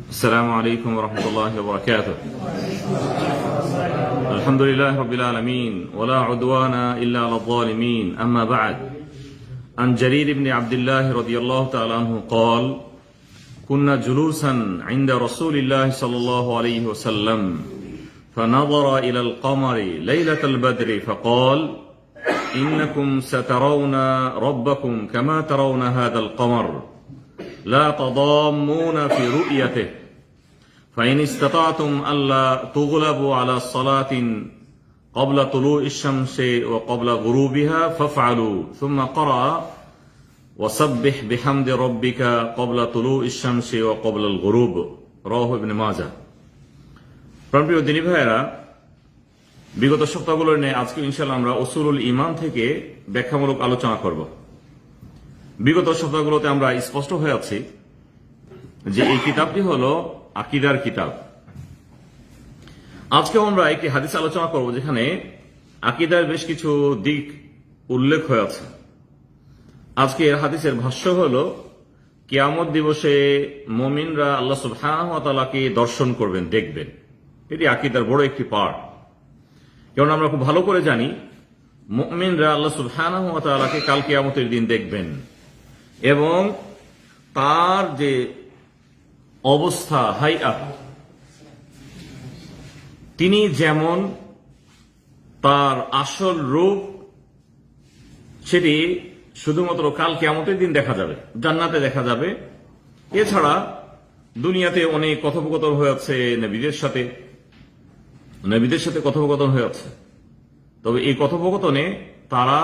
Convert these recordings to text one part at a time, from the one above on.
السلام عليكم ورحمة الله وبركاته. الحمد لله رب العالمين ولا عدوان إلا على الظالمين. أما بعد، عن جرير بن عبد الله رضي الله تعالى عنه قال: كنا جلوسا عند رسول الله صلى الله عليه وسلم فنظر إلى القمر ليلة البدر فقال: إنكم سترون ربكم كما ترون هذا القمر لا تضامون في رؤيته فإن استطعتم ألا تغلبوا على صلاة قبل طلوع الشمس وقبل غروبها فافعلوا ثم قرأ: وسبح بحمد ربك قبل طلوع الشمس وقبل الغروب. রাওয়াহু ইবনে মাজাহ। প্রিয় দিনী ভাইয়েরা, বিগত সপ্তাহগুলোর নিয়ে আজকে ইনশাআল্লাহ আমরা উসুলুল ঈমান থেকে ব্যাখ্যামূলক আলোচনা করব। বিগত সপ্তাহগুলোতে আমরা স্পষ্ট হয়ে আছি যে এই কিতাবটি হলো আকীদার কিতাব। আজকেও আমরা একটি হাদিস আলোচনা করব যেখানে আকীদার বেশ কিছু দিক উল্লেখ হয়ে আছে। আজকে এর হাদিসের ভাষ্য হলো কিয়ামত দিবসে মুমিনরা আল্লাহ সুবহানাহু ওয়া তাআলাকে দর্শন করবেন, দেখবেন। এটি আকীদার বড় একটি পার্ট। কারণ আমরা খুব ভালো করে জানি মুমিনরা আল্লাহ সুবহানাহু ওয়া তাআলাকে কাল কিয়ামতের দিন দেখবেন এবং তার যে অবস্থা হাইআত, তিনি যেমন তার আসল রূপ সেটি শুধুমাত্র কাল কিয়ামতের দিন দেখা যাবে, জান্নাতে দেখা যাবে। এছাড়া দুনিয়াতে অনেক কথোপকথন হয়ে আছে নবীদের সাথে কথোপকথন হয়ে আছে। তবে এই কথোপকথনে তারা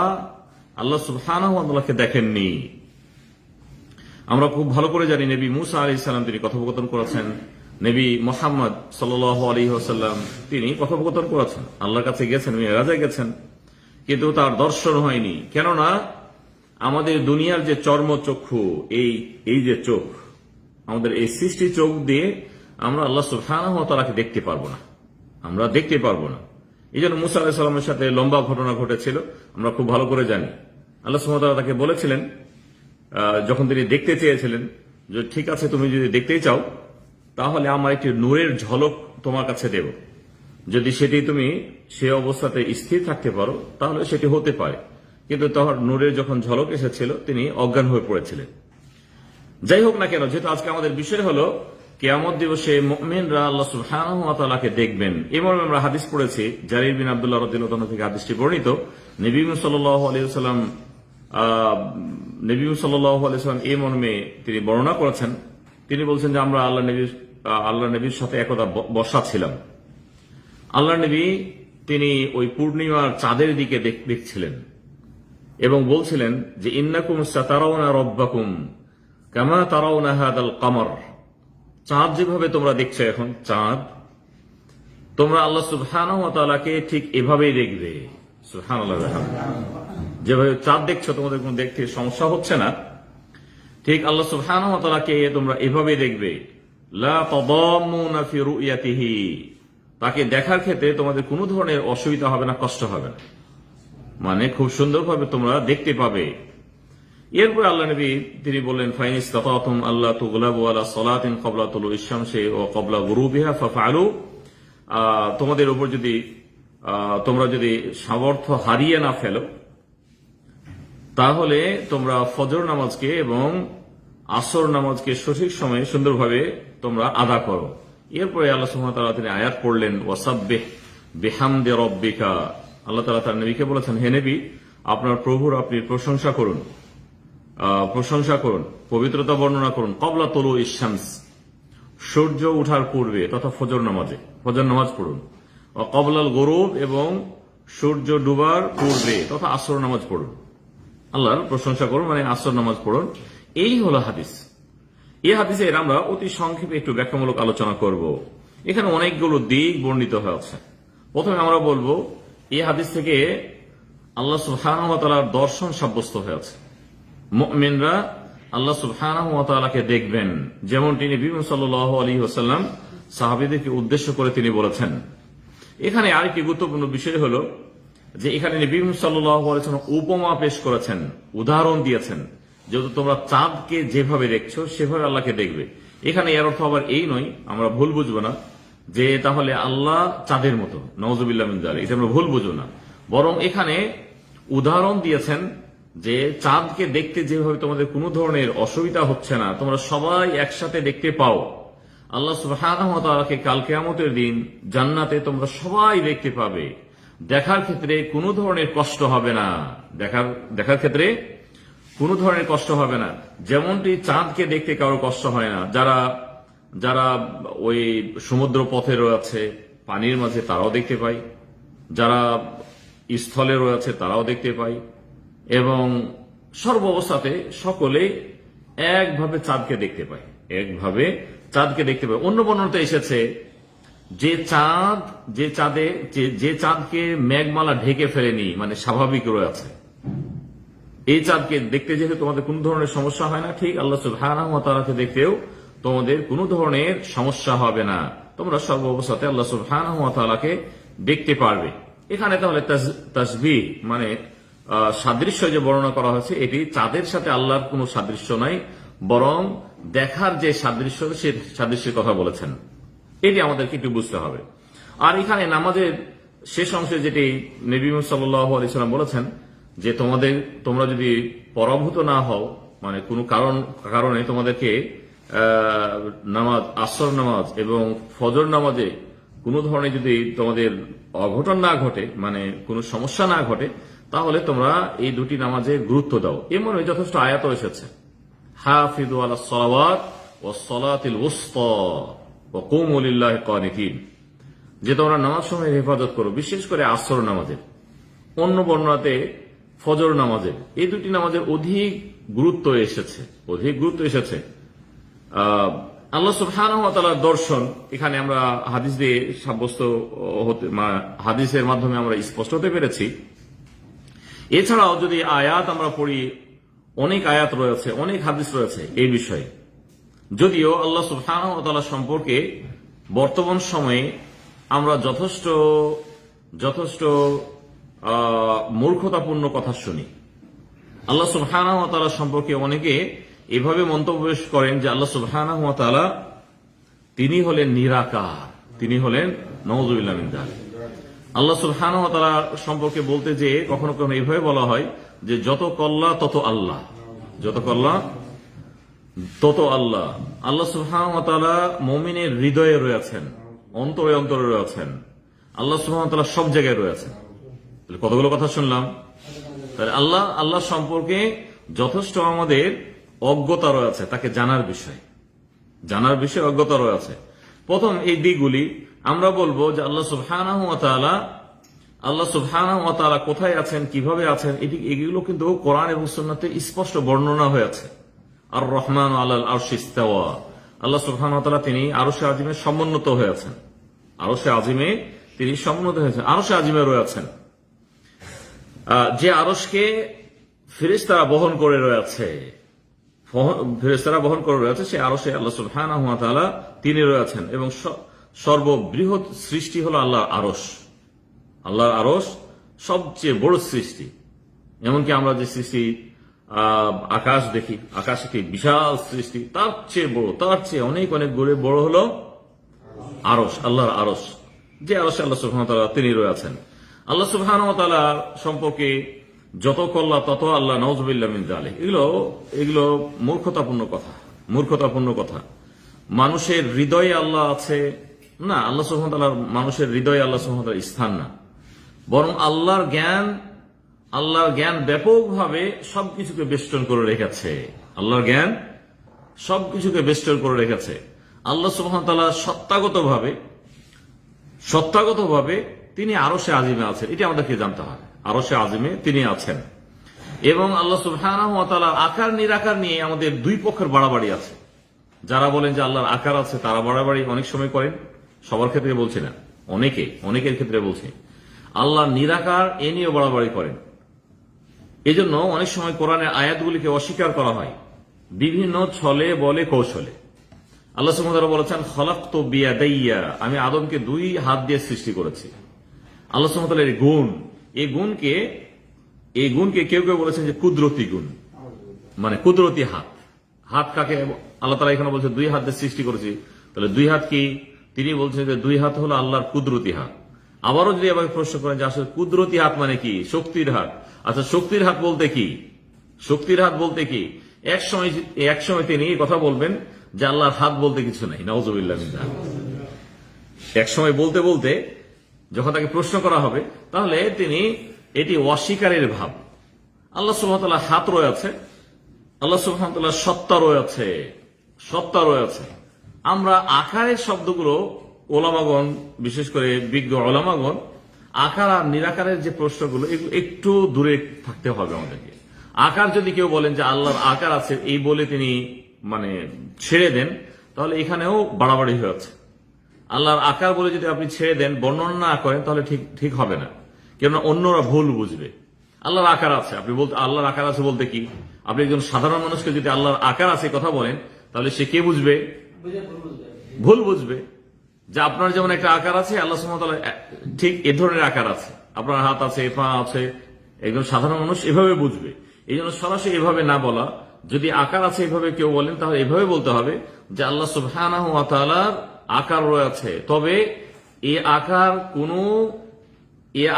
আল্লাহ সুবহানাহু ওয়া তাআলাকে দেখেননি। আমরা খুব ভালো করে জানি নবী মুসা আলাইহিস সালাম তিনি কথোপকথন করেছেন, নবী মুহাম্মদ সাল্লাল্লাহু আলাইহি ওয়াসাল্লাম তিনি কথোপকথন করেছেন, আল্লাহর কাছে গেছেন, মিরাজে গেছেন, কিন্তু তার দর্শন হয়নি। কেননা আমাদের দুনিয়ার যে চর্মচক্ষু, এই যে চোখ, আমাদের এই সৃষ্টি চোখ দিয়ে আমরা আল্লাহ সুবহানাহু ওয়া তাআলাকে দেখতে পারবো না, আমরা দেখতে পারবো না। এই জন্য মুসা আলাইহিস সালামের সাথে লম্বা ঘটনা ঘটেছিল, আমরা খুব ভালো করে জানি। আল্লাহ সুবহানাহু ওয়া তাআলা তাকে বলেছিলেন, যখন তিনি দেখতে চেয়েছিলেন, যে ঠিক আছে তুমি যদি দেখতেই চাও তাহলে আমার একটি নূরের ঝলক তোমার কাছে দেব, যদি সেটি তুমি সে অবস্থাতে স্থির থাকতে পারো তাহলে সেটি হতে পারে। কিন্তু তখন নূরের যখন ঝলক এসেছিল তিনি অজ্ঞান হয়ে পড়েছিলেন। যাই হোক না কেন, যেহেতু আজকে আমাদের বিষয় হলো কিয়ামত দিবসে মুমিনরা আল্লাহ সুবহানাহু ওয়া তাআলাকে দেখবেন, এই মর্মে আমরা হাদিস পড়েছি। জারির বিন আব্দুল্লাহ রাদিয়াল্লাহু আনহু থেকে হাদিসটি বর্ণিত। নবী সাল্লাল্লাহু আলাইহি ওয়াসাল্লাম এই মর্মে তিনি বর্ণনা করেছেন। তিনি বলছেন যে আমরা আল্লাহ নবীর সাথে একদা বসা ছিলাম। আল্লাহ নবী তিনি ওই পূর্ণিমার চাঁদের দিকে দেখছিলেন এবং বলছিলেন যে ইন্নাকুম সাতারাউনা রাব্বাকুম কামা তারাউনা হাদাল কমর। চাঁদ যেভাবে তোমরা দেখছো, এখন চাঁদ, তোমরা আল্লাহ সুবহানাহু ওয়া তাআলাকে ঠিক এভাবেই দেখবে। সুবহানাল্লাহ, যেভাবে চাঁদ দেখছো তোমাদের কোনো দেখতে সমস্যা হচ্ছে না, ঠিক আল্লাহ সুবহানাহু ওয়া তাআলাকে তোমরা এভাবেই দেখবে। লা তাদাম্মুনা ফি রুয়াতিহি, তাকে দেখার ক্ষেত্রে তোমাদের কোনো ধরনের অসুবিধা হবে না, কষ্ট হবে না, মানে খুব সুন্দরভাবে তোমরা দেখতে পাবে। এরপর আল্লাহ নবী তিনি বললেন, ফাইন ইসতাতাতুম আল্লা তুগলাবু আলা সালাতিন ক্বাবলা তুলুইশ শামসি ওয়া ক্বাবলা গুরুবিহা ফাফআলু, তোমাদের উপর যদি তোমরা যদি সামর্থ্য হারিয়ে না ফেলো তাহলে তোমরা ফজর নামাজকে এবং আসর নামাজকে সঠিক সময়ে সুন্দরভাবে তোমরা আদা করো। এরপরে আল্লাহ সুবহানাহু ওয়া তাআলা তিনি আয়াত পড়লেন, ওয়াসাব্বিহ বিহামদি রাব্বিকা। আল্লাহ তাআলা তার নবীকে বলেছেন, হে নবী, আপনার প্রভুর আপনি প্রশংসা করুন, পবিত্রতা বর্ণনা করুন। ক্বাবলা তুলুইশ শামস, সূর্য ওঠার পূর্বে তথা ফজর নামাজ পড়ুন। ওয়া ক্বাবলাল গুরুব, এবং সূর্য ডুবার পূর্বে তথা আসর নামাজ পড়ুন। আল্লাহর প্রশংসা করুন মানে আসর নামাজ পড়ুন। এই হলো হাদিস। এই হাদিসের আমরা অতি সংক্ষেপে একটু ব্যাখ্যামূলক আলোচনা করব। এখানে অনেকগুলো দিক বর্ণিত হয়েছে। প্রথমে আমরা বলবো এই হাদিস থেকে আল্লাহ সুবহানাহু ওয়া তাআলার দর্শন সাব্যস্ত হয়েছে। মুমিনরা আল্লাহ সুবহানাহু ওয়া তাআলাকে দেখবেন, যেমনটি নবী সাল্লাল্লাহু আলাইহি ওয়াসাল্লাম সাহাবীদেরকে উদ্দেশ্য করে তিনি বলেছেন। এখানে আরেকটি গুরুত্বপূর্ণ বিষয় হলো যে এখানে নবী সাল্লাল্লাহু আলাইহি ওয়াসাল্লাম উপমা পেশ করেছেন, উদাহরণ দিয়েছেন, যেহেতু তোমরা চাঁদকে যেভাবে দেখছো সেভাবে আল্লাহকে দেখবে। এখানে এর অর্থ আবার এই নয়, আমরা ভুল বুঝবো না যে তাহলে আল্লাহ চাঁদের মতো, নওয়াজুবিল্লাহ মিন যালিক, এটা আমরা ভুল বুঝবো না। বরং এখানে উদাহরণ দিয়েছেন যে চাঁদকে দেখতে যেভাবে তোমাদের কোনো ধরনের অসুবিধা হচ্ছে না, তোমরা সবাই একসাথে দেখতে পাও, আল্লাহ সুবহানাহু ওয়া তাআলাকে কাল কিয়ামতের দিন জান্নাতে তোমরা সবাই দেখতে পাবে। দেখার ক্ষেত্রে কোনো ধরনের কষ্ট হবে না, দেখার ক্ষেত্রে কোনো ধরনের কষ্ট হবে না। যেমনটি চাঁদকে দেখতে কারো কষ্ট হয় না, যারা ওই সমুদ্র পথে রয়েছে পানির মাঝে তারাও দেখতে পায়, যারা স্থলে রয়েছে তারাও দেখতে পায়, এবং সর্ব অবস্থাতে সকলে একভাবে চাঁদকে দেখতে পায়, একভাবে চাঁদকে দেখতে পায়। অন্য বর্ণনাতে এসেছে যে চাঁদকে মেঘমালা ঢেকে ফেলেনি, মানে স্বাভাবিক রয়েছে, এই চাঁদকে দেখতে যেহেতু তোমাদের কোন ধরনের সমস্যা হয় না, ঠিক আল্লাহ সুবহানাহু ওয়া তাআলাকে দেখতেও তোমাদের কোন ধরনের সমস্যা হবে না, তোমরা সর্ব অবস্থাতে আল্লাহ সুবহানাহু ওয়া তাআলাকে দেখতে পারবে। এখানে তাহলে তাসবিহ মানে সাদৃশ্য যে বর্ণনা করা হয়েছে, এটি চাঁদের সাথে আল্লাহর কোনো সাদৃশ্য নাই, বরং দেখার যে সাদৃশ্য সে সাদৃশ্যের কথা বলেছেন। এটি আমাদেরকে একটু বুঝতে হবে। আর এখানে নামাজের শেষ অংশে যেটি নবী মুহাম্মদ সাল্লাল্লাহু আলাইহি ওয়াসাল্লাম বলেছেন যে তোমরা যদি পরাভূত না হও, মানে কোনো কারণে তোমাদেরকে নামাজ, আসর নামাজ এবং ফজর নামাজে কোনো ধরনের যদি তোমাদের অঘটন না ঘটে, মানে কোনো সমস্যা না ঘটে, তাহলে তোমরা এই দুটি নামাজে গুরুত্ব দাও। এমন যথেষ্ট আয়াত এসেছে, হাফিযু আলাস সালাওয়াত ওয়াস সালাতিল উসতা ওয়া কুমু লিল্লাহি কানিতিন, যে তোমরা নামাজ সময়ের হেফাজত করো, বিশেষ করে আসর নামাজের, অন্য বর্ণনাতে ফজর নামাজের। এই দুটি নামাজের অধিক গুরুত্ব এসেছে। আল্লাহ সুবহানাহু ওয়া তাআলার দর্শন এখানে আমরা হাদিস দিয়ে সাব্যস্ত হাদিসের মাধ্যমে আমরা স্পষ্ট হতে পেরেছি। এছাড়াও যদি আয়াত আমরা পড়ি, অনেক আয়াত রয়েছে, অনেক হাদিস রয়েছে এই বিষয়ে। যদিও আল্লাহ সুবহানাহু ওয়া তাআলা সম্পর্কে বর্তমান সময়ে আমরা যথেষ্ট মূর্খতাপূর্ণ কথা শুনি। আল্লাহ সুবহানাহু ওয়া তাআলা সম্পর্কে অনেকে এভাবে মন্তব্য করেন যে আল্লাহ সুবহানাহু ওয়া তাআলা তিনি হলেন নিরাকার, তিনি হলেন নাউযুবিল্লাহ মিন যালিক। আল্লাহ সুবহানাহু ওয়া তাআলা সম্পর্কে বলতে যে কখনো কখনো এইভাবে বলা হয় যে যত কল্লা তত আল্লাহ, যত কল্লা তত আল্লাহ। আল্লাহ সুবহানাহু ওয়া তাআলা মুমিনের হৃদয়ে রয়েছেন, অন্তরে অন্তরে রয়েছেন। আল্লাহ সুবহানাহু ওয়া তাআলা সব জায়গায় রয়েছেন। কতগুলো কথা শুনলাম। তাহলে আল্লাহ সম্পর্কে যথেষ্ট আমাদের অজ্ঞতা রয়েছে, তাকে জানার বিষয়ে অজ্ঞতা রয়েছে। প্রথম এই দিকগুলি আমরা বলবো যে আল্লাহ সুবহানাহু ওয়া তাআলা কোথায় আছেন, কিভাবে আছেন, এগুলো কিন্তু কোরআন এবং সুন্নাতে স্পষ্ট বর্ণনা হয়েছে। আর রহমান আলাল আরশি ইস্তাওয়া, আল্লাহ সুবহানাহু ওয়া তাআলা তিনি আরশে আজিমে সমুন্নত হয়েছেন, আরশে আজিমে তিনি সমুন্নত হয়েছেন, আরশে আজিমে রয়েছেন। যে আরশকে ফেরেশতারা বহন করে রয়েছে, সে আরশে আল্লাহ সুবহানাহু ওয়া তাআলা তিনি রয়েছেন। এবং সর্ববৃহৎ সৃষ্টি হলো আল্লাহর আরশ। আল্লাহর আরশ সবচেয়ে বড় সৃষ্টি। এমনকি আমরা যে সৃষ্টি আকাশ দেখি, আকাশ একটি বিশাল সৃষ্টি, তার চেয়ে অনেক অনেক বড় হলো আরশ, আল্লাহর আরশ, যে আরশে আল্লাহ সুবহানাহু ওয়া তাআলা তিনি রয়েছেন। আল্লাহ সুবহানাহু ওয়া তাআলা সম্পর্কে যত কল্লা তত আল্লাহ, নাউযুবিল্লাহ মিন যালিক। এগুলো মূর্খতাপূর্ণ কথা। মানুষের হৃদয়ে আল্লাহ আছে না, আল্লাহ সুবহানাহু ওয়া তাআলা মানুষের হৃদয়ে আল্লাহ সুবহানাহু ওয়া তাআলা স্থান না, বরং আল্লাহর জ্ঞান ব্যাপকভাবে সবকিছুকে বেষ্টন করে রেখেছে। আল্লাহর জ্ঞান সবকিছুকে বেষ্টন করে রেখেছে। আল্লাহ সুবহানাহু ওয়া তাআলা সত্তাগতভাবে তিনি আরশে আজিমে আছেন, এটা আমাদেরকে জানতে হবে। আরশে আজিমে তিনি আছেন। এবং আল্লাহ সুবহানাহু ওয়া তাআলার আকার নিরাকার নিয়ে আমাদের দুই পক্ষের বাড়াবাড়ি আছে। যারা বলেন যে আল্লাহর আকার আছে, তারা বাড়াবাড়ি অনেক সময় করেন, সবার ক্ষেত্রে বলছি না, অনেকের ক্ষেত্রে বলছি। আল্লাহ নিরাকার এ নিয়েও বাড়াবাড়ি করেন। এজন্য অনেক সময় কোরআনের আয়াতগুলিকে অস্বীকার করা হয় বিভিন্ন ছলে বলে কৌশলে। আল্লাহ সুবহানাহু ওয়া তাআলা বলেছেন, খলাকতু বিয়াদাইয়া, আমি আদমকে দুই হাত দিয়ে সৃষ্টি করেছি। আল্লাহ সুবহানাহু ওয়া তাআলার এই গুণকে কেউ কেউ বলেছেন যে কুদরতি গুণ, মানে কুদরতি হাত। হাত কাকে আল্লাহ তাআলা এখানে বলছে দুই হাত দিয়ে সৃষ্টি করেছি, তাহলে দুই হাত কি? তিনি বলছেন যে দুই হাত হলো আল্লাহর কুদরতি হাত। আবারও যদি আমাকে প্রশ্ন করেন যে আসলে কুদরতি হাত মানে কি, শক্তির হাত, আচ্ছা শক্তির হাত বলতে কি? শক্তির হাত বলতে কি? এক সময় তিনি এই কথা বলবেন যে আল্লাহর হাত বলতে কিছু নাই, নাউযুবিল্লাহ মিন যালিক। এক সময় বলতে বলতে যখন তাকে প্রশ্ন করা হবে, তাহলে তিনি এটি অস্বীকারের ভাব। আল্লাহ সুবহানাহু ওয়া তাআলার হাত রয়েছে, আল্লাহ সুবহানাহু ওয়া তাআলার সত্তা রয়েছে, সত্তা রয়েছে। আমরা আকারের শব্দগুলো ওলামাগণ, বিশেষ করে বিজ্ঞ ওলামাগণ, আকার আর নিরাকারের যে প্রশ্নগুলো, এগুলো একটু দূরে থাকতে হবে আমাদেরকে। আকার যদি কেউ বলেন যে আল্লাহর আকার আছে এই বলে তিনি ছেড়ে দেন, তাহলে এখানেও বাড়াবাড়ি হয়েছে। আল্লাহর আকার বলে যদি আপনি ছেড়ে দেন, বর্ণনা না করেন, তাহলে ঠিক হবে না, কেননা অন্যরা ভুল বুঝবে। আল্লাহর আকার আছে, আপনি বলতে আল্লাহর আকার আছে বলতে কি? আপনি একজন সাধারণ মানুষকে যদি আল্লাহর আকার আছে কথা বলেন, তাহলে সে কে বুঝবে? ভুল বুঝবে। যে আপনার যেমন একটা আকার আছে, আল্লাহ সুবহানাহু ওয়া তাআলা ঠিক এ ধরনের আকার আছে, আপনার হাত আছে, পা আছে, একজন সাধারণ মানুষ এভাবে বুঝবে। এই জন্য সরাসরি এভাবে না বলা, যদি আকার আছে এভাবে কেউ বলেন, তাহলে এভাবে বলতে হবে যে আল্লাহ সুবহানাহু ওয়া তাআলার আকার রয়েছে, তবে এই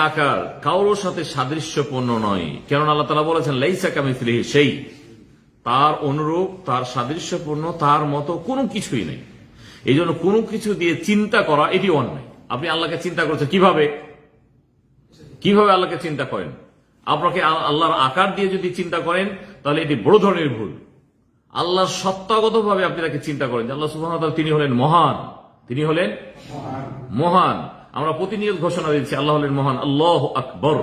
আকার কারোর সাথে সাদৃশ্যপূর্ণ নয়। কেননা আল্লাহ তাআলা বলেছেন লাইসা কামিসলিহি শাই, তার অনুরূপ, তার সাদৃশ্যপূর্ণ, তার মতো কোনো কিছুই নেই। এই জন্য কোনো কিছু দিয়ে চিন্তা করা এটি অন্যায়। আপনি আল্লাহকে চিন্তা করছেন কিভাবে? আল্লাহকে চিন্তা করেন? আপনাকে আল্লাহর আকার দিয়ে যদি চিন্তা করেন, তাহলে এটি বড় ধরনের ভুল। আল্লাহর সত্তাগত ভাবে আপনি তাকে চিন্তা করেন, আল্লাহ সুবহানাহু ওয়া তাআলা তিনি হলেন মহান, তিনি হলেন মহান। আমরা প্রতিনিয়ত ঘোষণা দিচ্ছি আল্লাহ হলেন মহান, আল্লাহু আকবার,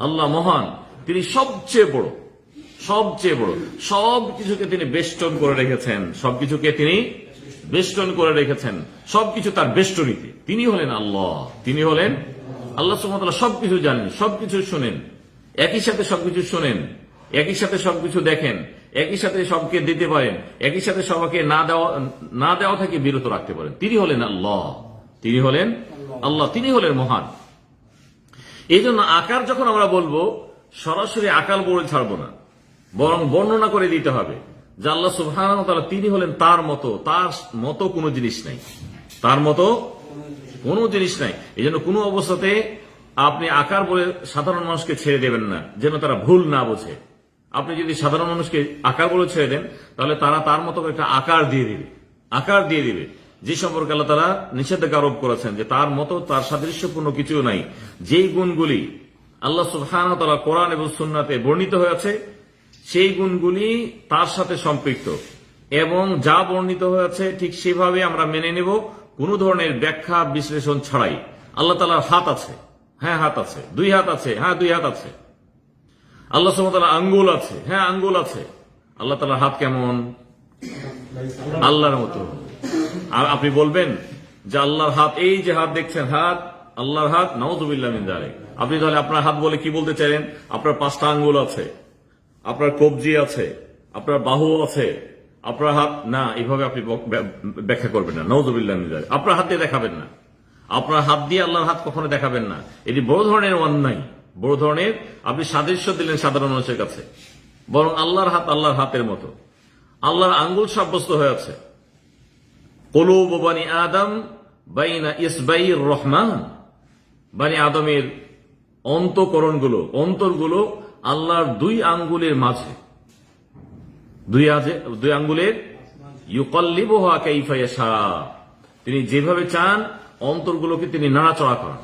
আল্লাহ মহান, তিনি সবচেয়ে বড়, সবচেয়ে বড়। সবকিছুকে তিনি বেষ্টন করে রেখেছেন, সবকিছুকে তিনি বেষ্টন করে রেখেছেন, সবকিছু তার বেষ্টনীতে। তিনি হলেন আল্লাহ, তিনি হলেন আল্লাহ সুবহানাহু ওয়া তাআলা। সবকিছু জানেন, সবকিছু শোনেন, একই সাথে সবকিছু শোনেন, একই সাথে সবকিছু দেখেন, একই সাথে সবকে দিতে পারেন, একই সাথে সবাইকে না দেওয়া থেকে বিরত রাখতে পারেন। তিনি হলেন আল্লাহ, তিনি হলেন আল্লাহ, তিনি হলেন মহান। এই জন্য আকার যখন আমরা বলবো, সরাসরি আকার বলে ছাড়বো না, বরং বর্ণনা করে দিতে হবে যে আল্লাহ সুবহানাহু ওয়া তাআলা তিনি হলেন তার মতো কোনো জিনিস নাই, তার মতো কোনো জিনিস নাই। এই জন্য কোনো অবস্থাতে আপনি আকার বলে সাধারণ মানুষকে ছেড়ে দেবেন না, যেন তারা ভুল না বোঝে। আপনি যদি সাধারণ মানুষকে আকার বলে ছেড়ে দেন, তাহলে তারা তার মতো একটা আকার দিয়ে দিবে, যে সম্পর্কে আল্লাহ তাআলা নিষেধাজ্ঞা আরোপ করেছেন যে তার মতো, তার সাদৃশ্যপূর্ণ কিছু নাই। যেই গুণগুলি আল্লাহ সুবহানাহু ওয়া তাআলা কোরআন এবং সুন্নাতে বর্ণিত হয়েছে, সেই গুণগুলি তার সাথে সম্পৃক্ত, এবং যা বর্ণিত হয়েছে ঠিক সেভাবে আমরা মেনে নেব, কোন ধরনের ব্যাখ্যা বিশ্লেষণ ছাড়াই। আল্লাহ তাআলার হাত আছে, হ্যাঁ হাত আছে। দুই হাত আছে, হ্যাঁ দুই হাত আছে। আল্লাহ সুবহানাহু ওয়া তাআলা আঙ্গুল আছে, হ্যাঁ আঙ্গুল আছে। আল্লাহ তাআলার হাত কেমন? আল্লাহর মতো। আর আপনি বলবেন যে আল্লাহর হাত, এই যে হাত দেখছেন, হাত আল্লাহর হাত, নাউযুবিল্লাহ মিন যালিক। আপনি তাহলে আপনার হাত বলে কি বলতে চাইলেন? আপনার 5টা আঙ্গুল আছে, আপনার কবজি আছে, আপনার বাহু আছে, আপনার হাত না, এইভাবে আপনি ব্যাখ্যা করবেন না, নাউযুবিল্লাহ মিন যালিক। আপনার হাত দিয়ে দেখাবেন না, আপনার হাত দিয়ে আল্লাহর হাত কখনো দেখাবেন না। এটি বড় ধরনের অন্যায়, বড় ধরনের আপনি সাদৃশ্য দিলেন সাধারণ মানুষের কাছে। বরং আল্লাহর হাত আল্লাহর হাতের মতো। আল্লাহর আঙ্গুল সাব্যস্ত হয়েছে। কুলুবু বানি আদম বাইনা ইসবাইর রহমান, বানি আদমের অন্তরগুলো আল্লাহর দুই আঙ্গুলের মাঝে, দুই আঙ্গুলের ইউকাল্লিবুহা কাইফা ইয়াশা, তিনি যেভাবে চান অন্তরগুলোকে তিনি নাড়াচড়া করান,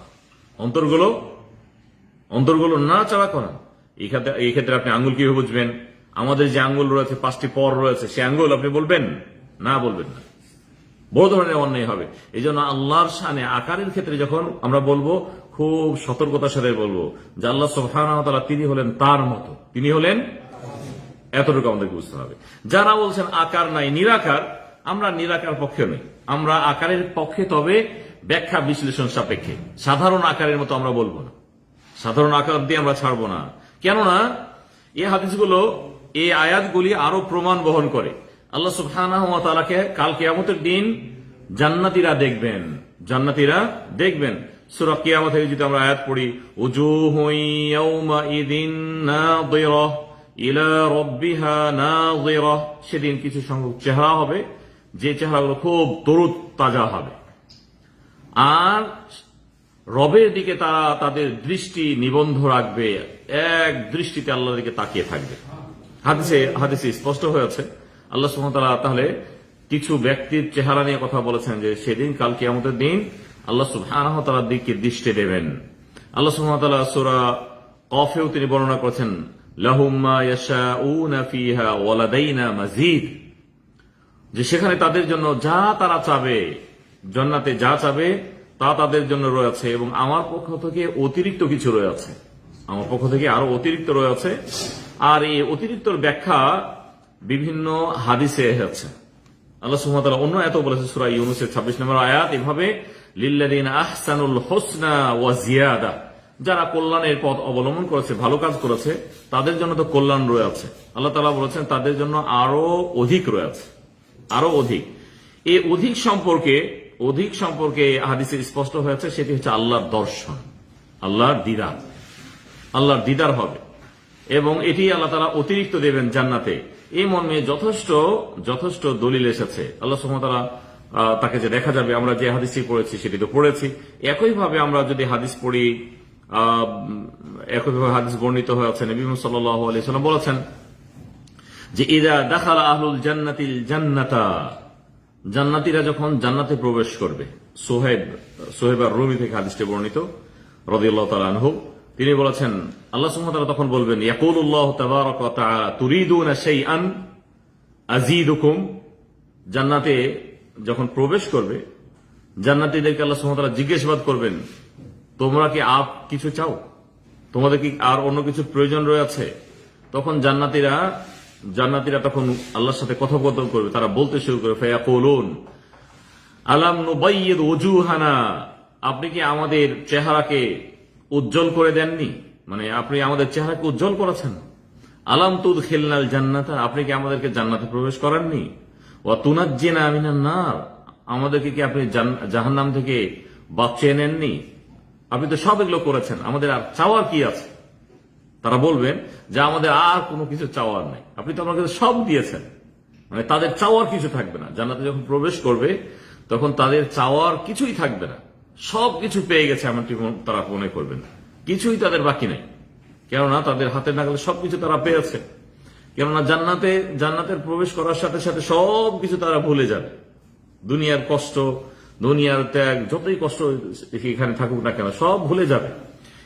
অন্তরগুলো নাড়াচড়া করান। এই ক্ষেত্রে আপনি আঙ্গুল কিভাবে বুঝবেন? আমাদের যে আঙ্গুল রয়েছে, 5টি পর রয়েছে, সে আঙ্গুল আপনি বলবেন না, বলবেন না, বড় ধরনের অন্যায় হবে। এই জন্য আল্লাহর শানে আকারের ক্ষেত্রে যখন আমরা বলবো, খুব সতর্কতার সাথে বলবো যে আল্লাহ সুবহানাহু ওয়া তাআলা তিনি হলেন তার মতো, তিনি হলেন, এতটুকু আমাদেরকে বুঝতে হবে। যারা বলছেন আকার নাই, নিরাকার, আমরা নিরাকার পক্ষে নই, আমরা আকারের পক্ষে, তবে ব্যাখ্যা বিশ্লেষণ সাপেক্ষে। সাধারণ আকারের মতো আমরা বলবো না, সাধারণ আকার দিয়ে আমরা ছাড়বো না। কেননা এই হাদিসগুলো, এই আয়াতগুলি আরো প্রমাণ বহন করে। আল্লাহ সুবহানাহু ওয়া তাআলাকে কাল কিয়ামতের দিন জান্নাতীরা দেখবেন। সূরা কিয়ামত থেকে যদি আমরা আয়াত পড়ি, উজুহু ইয়াউমা ইযিন নাযিরা ইলা রাব্বিহা নাযিরা, সেদিন কিছু সংখ্যক চেহারা হবে যে চেহারাগুলো খুব তরুণ তাজা হবে, আর রবের দিকে তারা তাদের দৃষ্টি নিবন্ধ রাখবে, এক দৃষ্টিতে আল্লাহর দিকে তাকিয়ে থাকবে। হাদিসে স্পষ্ট হয়েছে আল্লাহ সুবহানাহু ওয়া তাআলা তাহলে কিছু ব্যক্তির চেহারা নিয়ে কথা বলেছেন যে সেদিন কাল কিয়ামতের দিন আল্লাহ সুবহানাহু ওয়া তাআলার দিকে দৃষ্টি দেবেন। আল্লাহ সুবহানাহু ওয়া তাআলা সূরা কফেও তিনি বর্ণনা করেছেন, লাহুম মা ইয়াশাউনা ফিহা ওয়া লাদাইনা মাজিদ, যে সেখানে তাদের জন্য যা তারা চাবে, জান্নাতে যা চাবে তা তাদের জন্য রয়েছে, এবং আমার পক্ষ থেকে অতিরিক্ত কিছু রয়েছে, আমার পক্ষ থেকে আরো অতিরিক্ত রয়েছে। আর এই অতিরিক্তর ব্যাখ্যা বিভিন্ন হাদিসে এসেছে। আল্লাহ সুবহানাহু ওয়া তাআলা অন্য আয়াতেও বলেছে, সূরা ইউনূসের 26 নম্বর আয়াত, এভাবে লিল্লাযিনা আহসানুল হুসনা ওয়া জিয়াদা, যারা কল্যাণের পথ অবলম্বন করেছে, ভালো কাজ করেছে, তাদের জন্য তো কল্যাণ রয়েছে। আল্লাহ তাআলা বলেছেন তাদের জন্য আরো অধিক রয়েছে, আরো অধিক। এই অধিক সম্পর্কে হাদিসে স্পষ্ট হয়েছে, সেটি হচ্ছে আল্লাহর দর্শন, আল্লাহর দিদার হবে, এবং এটি আল্লাহ তাআলা অতিরিক্ত দেবেন জান্নাতে। এই মর্মে যথেষ্ট দলিল এসেছে। আল্লাহ সুবহানাহু ওয়া তাআলা তাকে যে দেখা যাবে, আমরা যে হাদিসটি পড়েছি সেটি তো পড়েছি। একইভাবে আমরা যদি হাদিস পড়ি, একইভাবে হাদিস বর্ণিত হয়েছে, নবী মুহাম্মদ সাল্লাল্লাহু আলাইহি ওয়াসাল্লাম বলেছেন যে ইযা দাখালা আহলুল জান্নাতিল জান্নাতা, জান্নাতীরা যখন জান্নাতে প্রবেশ করবে। সোহেব আর-রুমি থেকে হাদিসটি বর্ণিত রাদিয়াল্লাহু তাআলা আনহু, তিনি বলেছেন আল্লাহ সুবহানাহু ওয়া তাআলা তখন বলবেন, ইয়াকুলুল্লাহু তাবারাকা ওয়া তাআলা তুরিদুনা শাইআন আযীদুকুম, জান্নাতে যখন প্রবেশ করবে জান্নাতীদেরকে আল্লাহ সুবহানাহু ওয়া তাআলা জিজ্ঞাসাবাদ করবেন, তোমরা কি আর কিছু চাও, তোমাদের কি আর অন্য কিছু প্রয়োজন রয়েছে? তখন জান্নাতীরা তখন আল্লাহর সাথে কথোপকথন করবে, তারা বলতে শুরু করবে, ফায়াকুলুন আলাম নুবাইয়িদ ওয়ুজুহানা, আপনি কি আমাদের চেহারাকে উজ্জ্বল করে দেননি, মানে আপনি আমাদের চেহারাকে উজ্জ্বল করেছেন। আলাম তুদখিলনাল জান্নাতা, আপনি কি আমাদেরকে জান্নাতে প্রবেশ করাননি। ওয়া তুনাজ্জিনা মিনান নার, আমাদেরকে কি আপনি জাহান্নাম থেকে বাঁচিয়ে নেননি। আপনি তো সব এগুলো করেছেন, আমাদের আর চাওয়ার কি আছে? তারা বলবেন যে আমাদের আর কোনো কিছু চাওয়ার নেই, আপনি তো আমাকে সব দিয়েছেন। মানে তাদের চাওয়ার কিছু থাকবে না। জান্নাতে যখন প্রবেশ করবে তখন তাদের চাওয়ার কিছুই থাকবে না, সবকিছু পেয়ে গেছে এমনটি তারা মনে করবেন, কিছুই তাদের বাকি নেই। কেননা তাদের হাতের নাগালে সবকিছু তারা পেয়েছে। কেননা জান্নাতের প্রবেশ করার সাথে সাথে সবকিছু তারা ভুলে যাবে। দুনিয়ার কষ্ট, দুনিয়ার ত্যাগ, যতই কষ্ট এখানে থাকুক না কেন, সব ভুলে যাবে।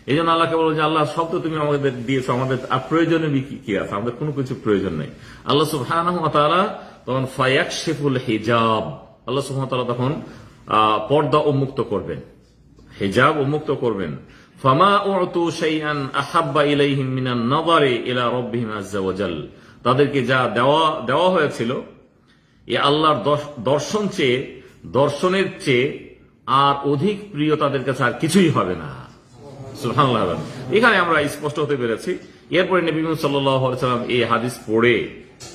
এই জন্য আল্লাহকে বলো যে আল্লাহ, সব তো তুমি আমাদের দিয়েছো, আমাদের প্রয়োজনে কি আছে, আমাদের কোনো কিছু প্রয়োজন নেই। আল্লাহ সুবহানাহু ওয়া তাআলা তখন ফায়াকশিফুল হিজাব, আল্লাহ সুবহানাহু ওয়া তাআলা তখন পর্দা উন্মুক্ত করবেন, হিজাব উন্মুক্ত করবেন। ফামা উতু শাইআন আহাব্বা ইলাইহিম মিনান নাযারি ইলা রাব্বিহিম আযজা ওয়া জাল, তাদেরকে যা দেওয়া হয়েছিল এ আল্লাহর দর্শনের চেয়ে আর অধিক প্রিয় তাদের কাছে আর কিছুই হবে না। সুবহানাল্লাহ। এখানে আমরা স্পষ্ট হতে পেরেছি। এরপরে নবী মুহাম্মদ সাল্লাল্লাহু আলাইহি ওয়াসাল্লাম এই হাদিস পড়ে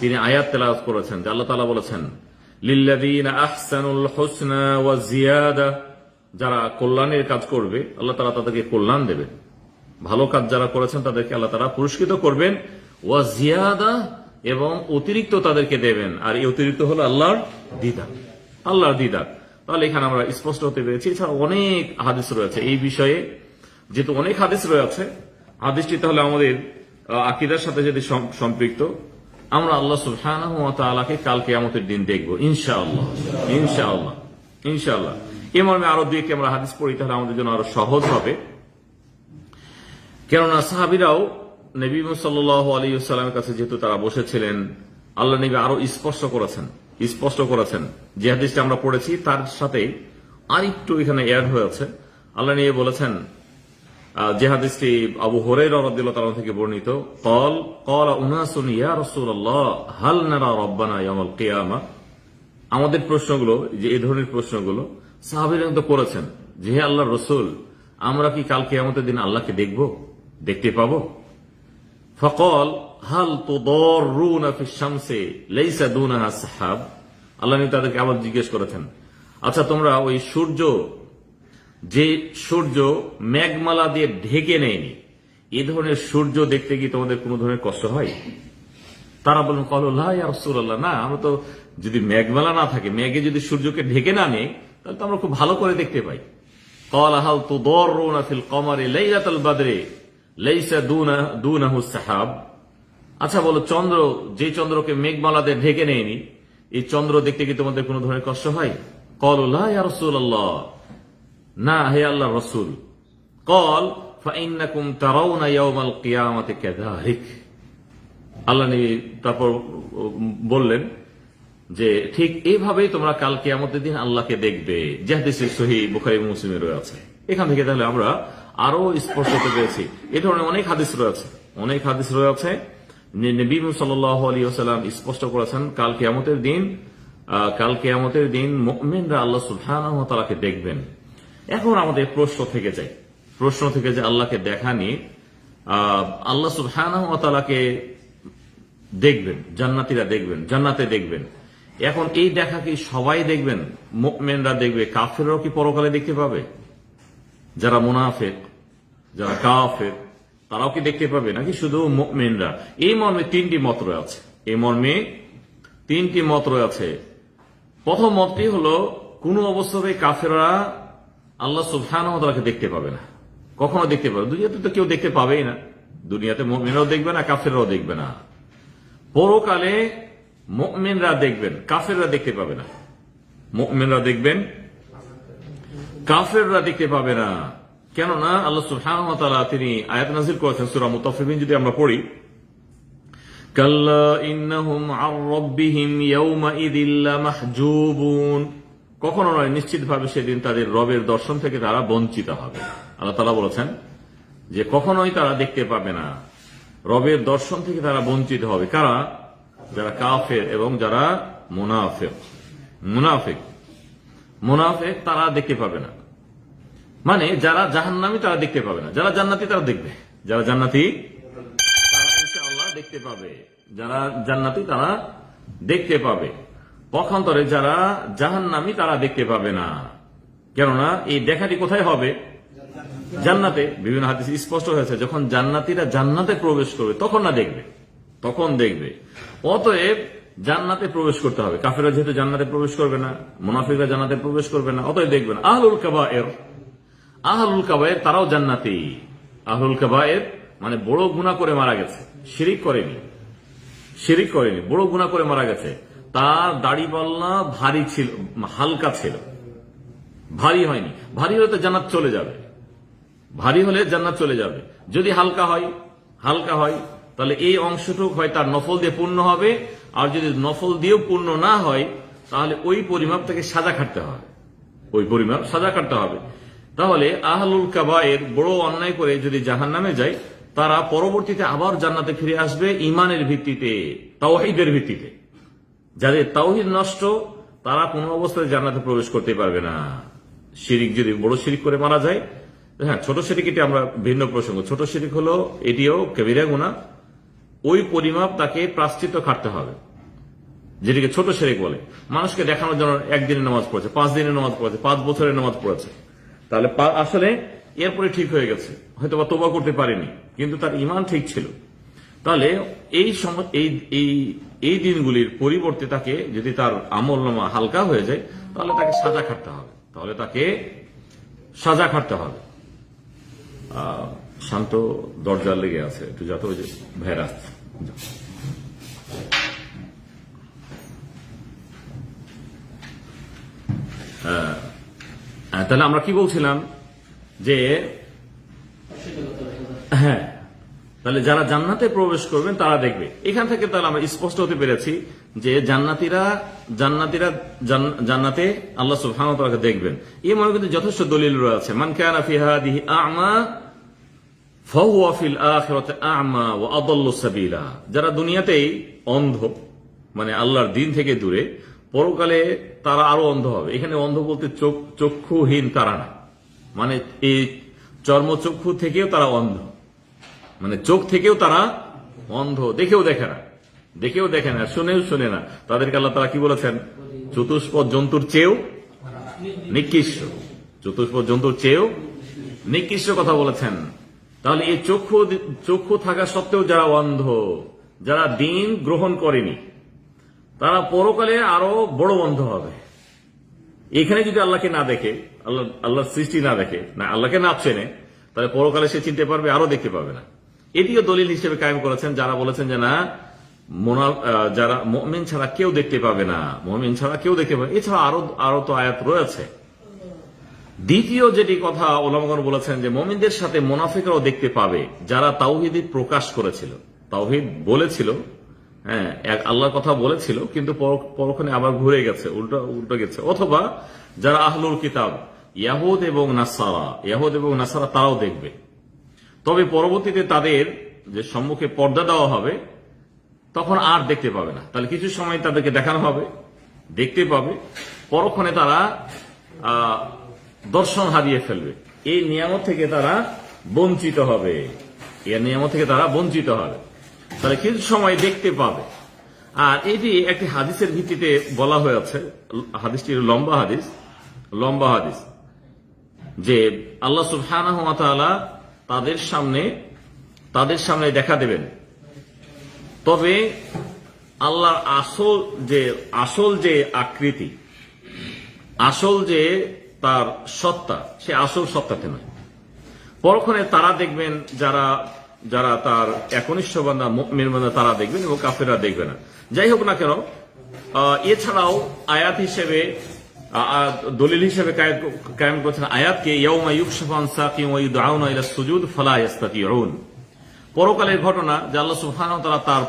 তিনি আয়াত তেলাওয়াত করেছেন যে আল্লাহ তাআলা বলেছেন, লিল্লাযীনা আহসানুল হুসনা ওয়া জিয়াদা, যারা কল্যাণের কাজ করবে আল্লাহ তাআলা তাদেরকে কল্যাণ দেবেন, ভালো কাজ যারা করেছেন তাদেরকে আল্লাহ তাআলা পুরস্কৃত করবেন, ওয়া জিয়াদা, এবং অতিরিক্ত তাদেরকে দেবেন। আর এই অতিরিক্ত হলো আল্লাহর দিদার। তাহলে এখানে আমরা স্পষ্ট হতে পেরেছি। এছাড়া অনেক হাদিস রয়েছে এই বিষয়ে। যেহেতু অনেক হাদিস রয়েছে, হাদিসটি তাহলে আমাদের আকীদার সাথে যদি সম্পৃক্ত, আমরা আল্লাহ সুবহানাহু ওয়া তাআলাকে কাল কিয়ামতের দিন দেখব ইনশাআল্লাহ। এই মর্মে আরো দুই আমরা হাদিস পড়ি, তাহলে আমাদের জন্য আরো সহজ হবে। কেননা সাহাবীরাও নবী মুহাম্মদ সাল্লাল্লাহু আলাইহি ওয়াসাল্লামের কাছে যেহেতু তারা বসেছিলেন, আল্লাহ নবী আরো স্পষ্ট করেছেন যে হাদিসটা আমরা পড়েছি তার সাথে আরেকটু এখানে অ্যাড হয়েছে। আল্লাহ নবী বলেছেন, যে হাদিসটি আবু হুরায়রা রাদিয়াল্লাহু তাআলা থেকে বর্ণিত, ক্বালা উনাসুন ইয়া রাসূলুল্লাহ হাল নারা রাব্বানা ইয়াউমাল কিয়ামা, আমাদের প্রশ্নগুলো, যে এই ধরনের প্রশ্নগুলো সাহাবীরা তো করেছেন যে হে আল্লাহর রাসূল, আমরা কি কাল কিয়ামতের দিন আল্লাহকে দেখতে পাবো? ফাকাল হাল তুদাররুনা ফিশ শামসি লাইসা দুনাহা সাহাব, আল্লাহ নবী তাদেরকে আবার জিজ্ঞেস করেছেন, আচ্ছা তোমরা ওই সূর্য মেঘমালা দিয়ে ঢেকে নেয়নি, এই ধরনের সূর্য দেখতে কি তোমাদের কোনো ধরনের কষ্ট হয়? তারা বললেন কল্লাহ ইয়া রাসূলুল্লাহ, না, আমরা তো যদি মেঘমেলা না থাকে, মেঘে যদি সূর্যকে ঢেকে না নেই, তাহলে তো আমরা খুব ভালো করে দেখতে পাই। ক্বালা হাল তুদাররুনা ফিল কমারি লাইলাতাল বাদরি লাইসা দুনাহু সাহাব। আচ্ছা বলো, চন্দ্র, যে চন্দ্রকে মেঘমালাতে ঢেকে নেয়নি, এই চন্দ্র দেখতে কি তোমাদের কোনো ধরনের কষ্ট হয়? ক্বালু লা ইয়া রাসূলুল্লাহ, না হে আল্লাহর রাসূল। ক্বাল ফাইন্নাকুম তারাউনা ইয়াওমাল কিয়ামাতি কাযালিক। আল্লাহ নবী তারপর বললেন যে ঠিক এইভাবেই তোমরা কাল কিয়ামতের দিন আল্লাহকে দেখবে, যে হাদিসে সহিহ বুখারী মুসলিমে রয়েছে। এখান থেকে তাহলে আমরা আরো স্পষ্ট হতে পেরেছি, এই ধরনের অনেক হাদিস রয়েছে, নবী সাল্লাল্লাহু আলাইহি ওয়াসাল্লাম স্পষ্ট করেছেন কাল কিয়ামতের দিন মুমিনরা আল্লাহ সুবহানাহু ওয়া তাআলাকে দেখবেন। এখন আমাদের প্রশ্ন থেকে যায় আল্লাহকে দেখা নিয়ে, আল্লাহ সুবহানাহু ওয়া তাআলাকে দেখবেন, জান্নাতীরা দেখবেন, জান্নাতে দেখবেন। এখন এই দেখা কি সবাই দেখবেন? মুমিনরা দেখবে, কাফেররাও কি পরকালে দেখতে পাবে? যারা মুনাফিক, যারা কাফের, তারাও কি দেখতে পাবে, নাকি শুধু মুমিনরা? এই মর্মে তিনটি মত রয়েছে। প্রথম মতটি হলো কোন অবস্থাতেই কাফেররা আল্লাহ সুবহানাহু ওয়া তাআলাকে দেখতে পাবে না, কখনো দেখতে পাবে। দুনিয়াতে তো কেউ দেখতে পাবেই না, দুনিয়াতে মুমিনরাও দেখবে না, কাফেররাও দেখবে না। পরকালে মুমিনরা দেখবেন, কাফেররা দেখতে পাবে না। মুমিনরা দেখবেন, কাফেররা দেখতে পাবে না। কেননা আল্লাহ সুবহানাহু ওয়া তাআলা তিনি আয়াত নাযিল করেছেন সূরা মুতাফফিফিন, যদি আমরা পড়ি, কাল্লা ইন্নাহুম আন রাব্বিহিম ইয়াওমা ইযিল লামাহজুবুন, কখনো নয়, নিশ্চিতভাবে সেদিন তাদের রবের দর্শন থেকে তারা বঞ্চিত হবে। আল্লাহ তাআলা বলেছেন যে কখনোই তারা দেখতে পাবে না, রবের দর্শন থেকে তারা বঞ্চিত হবে। কারা? যারা কাফের এবং যারা মুনাফিক তারা দেখতে পাবে না। মানে যারা জাহান্নামী তারা দেখতে পাবে না, যারা জান্নাতি তারা দেখবে, যারা জান্নাতি তারা ইনশাআল্লাহ দেখতে পাবে, যারা জান্নাতি তারা দেখতে পাবে। পক্ষান্তরে যারা জাহান্নামী তারা দেখতে পাবে না। কেননা এই দেখাটি কোথায় হবে? জান্নাতে। বিভিন্ন হাদিসে স্পষ্ট হয়েছে যখন জান্নাতীরা জান্নাতে প্রবেশ করবে তখন না দেখবে, তখন দেখবে। অতএব জান্নাতে প্রবেশ করতে হবে। কাফেররা যেহেতু জান্নাতে প্রবেশ করবে না, মুনাফিকরা জান্নাতে প্রবেশ করবে না, অতএব দেখবে না। আহলুল কাবায়ের তারাও জান্নাতি। আহলুল কাবায়ের মানে বড় গুনাহ করে মারা গেছে, শিরিক করেনি, বড় গুনাহ করে মারা গেছে। তার দাড়িপাল্লা ভারী ছিল, হালকা ছিল, ভারী হয়নি। ভারী হলে তো জান্নাত চলে যাবে, ভারী হলে জান্নাত চলে যাবে। যদি হালকা হয় তাহলে এই অংশটুক হয় তার নফল দিয়ে পূর্ণ হবে, আর যদি নফল দিয়েও পূর্ণ না হয় তাহলে ওই পরিমাপ থেকে সাজা কাটতে হবে। তাহলে আহলুল কাবায়ের বড় অন্যায় করে যদি জাহান্নামে যায়, তারা পরবর্তীতে আবার জান্নাতে ফিরে আসবে ইমানের ভিত্তিতে, তাওহীদের ভিত্তিতে। যাদের তাওহীদ নষ্ট, তারা কোনো অবস্থায় জান্নাতে প্রবেশ করতে পারবে না। শিরিক যদি বড় শিরিক করে মারা যায়, হ্যাঁ, ছোট শিরিক এটি আমরা ভিন্ন প্রসঙ্গ। ছোট শিরিক হলো এটিও কবিরা গুনাহ, ওই পরিমাপ তাকে প্রায়শ্চিত্ত খাটতে হবে, যেটিকে ছোট শিরিক বলে। মানুষকে দেখানোর জন্য একদিনের নামাজ পড়েছে, 5 দিনের নামাজ পড়েছে, 5 বছরের নামাজ পড়েছে, তাহলে আসলে এরপরে ঠিক হয়ে গেছে, হয়তো বা তওবা করতে পারেনি, কিন্তু তার ঈমান ঠিক ছিল। তাহলে এই দিনগুলির পরিবর্তে তাকে যদি তার আমলনামা হালকা হয়ে যায়, তাহলে তাকে সাজা খাটতে হবে। শান্ত দরজার লেগে আছে, একটু যাতে ওই যে ভেড়া। তাহলে আমরা কি বলছিলাম যে হ্যাঁ, তাহলে যারা জান্নাতে প্রবেশ করবেন তারা দেখবে। এখান থেকে তাহলে আমরা স্পষ্ট হতে পেরেছি যে জান্নাতীরা জান্নাতে আল্লাহ সুবহানাহু ওয়া তাআলাকে দেখবেন। এই মনে কিন্তু যথেষ্ট দলিল রয়েছে। মান কানা ফি হাদিহি আ'মা ফাহুয়া ফিল আখিরাতি আ'মা ওয়া আদাল্লু সাবিলা। যারা দুনিয়াতেই অন্ধ, মানে আল্লাহর দ্বীন থেকে দূরে, পরকালে তারা আরো অন্ধ হবে। এখানে অন্ধ বলতে চক্ষুহীন তারা না, মানে এই চর্মচক্ষু থেকেও তারা অন্ধ, মানে চোখ থেকেও তারা অন্ধ, দেখেও দেখে না, শুনেও শুনে না। তাদেরকে আল্লাহ তাআলা কি বলেছেন? চতুষ্পদ জন্তুর চেয়েও নিকৃষ্ট, কথা বলেছেন। তাহলে এই চক্ষু থাকা সত্ত্বেও যারা অন্ধ, যারা দিন গ্রহণ করেনি, তারা পরকালে আরো বড় অন্ধ হবে। এখানে যদি আল্লাহকে না দেখে, আল্লাহর সৃষ্টি না দেখে, না আল্লাহকে না চেনে, তাহলে পরকালে সে চিনতে পারবে, আরো দেখতে পাবে না। এটিও দলিল হিসেবে কায়েম করেছেন যারা বলেছেন যে না, যারা মুমিন ছাড়া কেউ দেখতে পাবে না, মুমিন ছাড়া কেউ দেখতে পাবে। এছাড়া আরো তো আয়াত রয়েছে। দ্বিতীয় যেটি কথা ওলামাগণ বলেছেন যে মুমিনদের সাথে মুনাফিকরাও দেখতে পাবে, যারা তাওহীদ প্রকাশ করেছিল, তাওহীদ বলেছিল, হ্যাঁ আল্লাহর কথা বলেছিল, কিন্তু পরক্ষণে আবার ঘুরে গেছে, উল্টো গেছে। অথবা যারা আহলুল কিতাব, ইয়াহুদ এবং নাসারা তারাও দেখবে। তবে পরবর্তীতে তাদের যে সম্মুখে পর্দা দেওয়া হবে, তখন আর দেখতে পাবে না। তাহলে কিছু সময় তাদেরকে দেখানো হবে, দেখতে পাবে, পরক্ষণে তারা দর্শন হারিয়ে ফেলবে। এই নিয়ামত থেকে তারা বঞ্চিত হবে, তাহলে কিছু সময় দেখতে পাবে। আর এটি একটি হাদিসের ভিত্তিতে বলা হয়েছে, হাদিসটি লম্বা হাদিস, যে আল্লাহ সুবহানাহু ওয়া তাআলা তাদের সামনে দেখা দেবেন। তবে আল্লাহর আসল যে আকৃতি, আসল যে তার সত্তা, সে আসল সত্তাতে নয়। পরক্ষণে তারা দেখবেন যারা তার একনিষ্ঠ বান্দা, মুমিন বান্দা, তারা দেখবেন এবং কাফেররা দেখবে না। যাই হোক না কেন, এছাড়াও আয়াত হিসেবে, দলিল হিসেবে কায়েম করেছেন আয়াতকে, ইয়াউমা ইউকশাফু আন সাকিন ওয়া ইউদআউনা ইলা সুজুদ ফালা ইস্তাতিউন। পরকালের ঘটনা যে আল্লাহ সুবহানাহু ওয়া তাআলা তার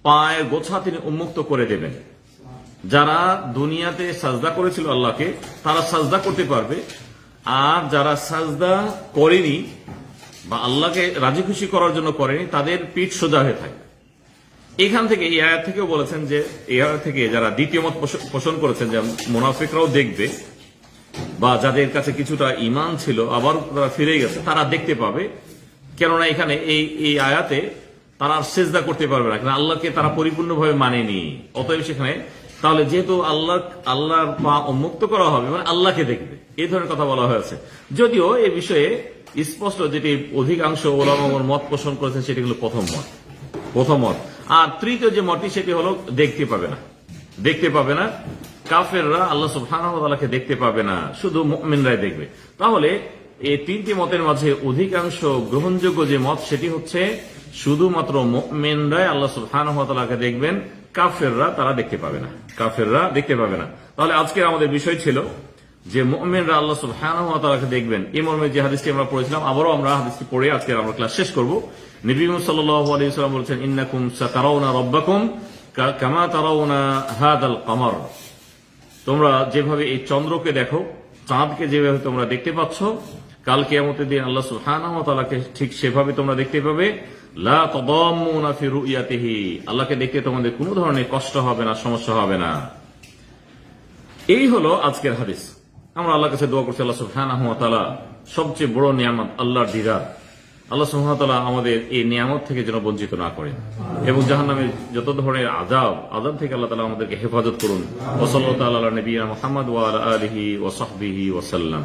পায়ের গোছা তিনি উন্মুক্ত করে দেবেন। যারা দুনিয়াতে সাজদা করেছিল আল্লাহকে, তারা সাজদা করতে পারবে, আর যারা সাজদা করেনি বা আল্লাহকে রাজি খুশি করার জন্য করেনি, তাদের পিঠ সোজা হয়ে থাকে। এখান থেকে এই আয়াত থেকেও বলেছেন যে, এই আয়াত থেকে যারা দ্বিতীয় মত পোষণ করেছেন যে মুনাফিকরাও দেখবে, বা যাদের কাছে কিছুটা ঈমান ছিল আবার তারা ফিরে গেছে, তারা দেখতে পাবে। কেননা এখানে এই আয়াতে তারা আর সেজদা করতে পারবে না, কারণ আল্লাহকে তারা পরিপূর্ণভাবে মানেনি। অতএব সেখানে তাহলে যেহেতু আল্লাহর পা উন্মুক্ত করা হবে, মানে আল্লাহকে দেখবে, এই ধরনের কথা বলা হয়েছে। যদিও এ বিষয়ে স্পষ্ট যেটি অধিকাংশ ওলামাগণ মত পোষণ করেছেন, সেটি হলো প্রথম মত। আর তৃতীয় যে মতটি, সেটি হলো দেখতে পাবে না, কাফেররা আল্লাহ সুবহানাহু ওয়া তাআলাকে দেখতে পাবে না, শুধু মুমিনরাই দেখবে। তাহলে এই তিনটি মতের মাঝে অধিকাংশ গ্রহণযোগ্য যে মত, সেটি হচ্ছে শুধুমাত্র মুমিনরাই আল্লাহ সুবহানাহু ওয়া তাআলাকে দেখবেন, কাফেররা তারা দেখতে পাবে না। তাহলে আজকের আমাদের বিষয় ছিল যে মুমিনরা আল্লাহ সুবহানাহু ওয়া তাআলাকে দেখবেন। এই মর্মে যে হাদিসটি আমরা পড়েছিলাম, আবারও আমরা হাদিসটি পড়ে আজকে আমরা ক্লাস শেষ করব। নবী মুহাম্মদ সাল্লাল্লাহু আলাইহি ওয়াসাল্লাম বলেছেন, ইন্নাকুম সাতারাউনা রাব্বাকুম কামা তারাউনা হাদাল কমর। তোমরা যেভাবে এই চন্দ্রকে দেখো, চাঁদকে যেভাবে তোমরা দেখতে পাচ্ছ, কাল কিয়ামতের দিন আল্লাহ সুবহানাহু ওয়া তাআলাকে ঠিক সেভাবে তোমরা দেখতে পাবে। লা তাদাম্মুনা ফি রুয়াতিহি, আল্লাহকে দেখতে তোমাদের কোনো ধরনের কষ্ট হবে না, সমস্যা হবে না। এই হলো আজকের হাদিস। আমরা আল্লাহর কাছে দোয়া করছি, আল্লাহ সুবহানাহু ওয়া তাআলা সবচেয়ে বড় নিয়ামত আল্লাহর দিদার, আল্লাহ সুবহানাহু ওয়া তাআলা আমাদের এই নিয়ামত থেকে যেন বঞ্চিত না করেন, এবং জাহান্নামের যত ধরনের আযাব থেকে আল্লাহ তাআলা আমাদেরকে হেফাজত করুন। ওয়া সাল্লাল্লাহু তাআলা আলা নবিয়িনা মুহাম্মদ ওয়া আলা আলিহি ওয়া সাহবিহি ওয়া সাল্লাম।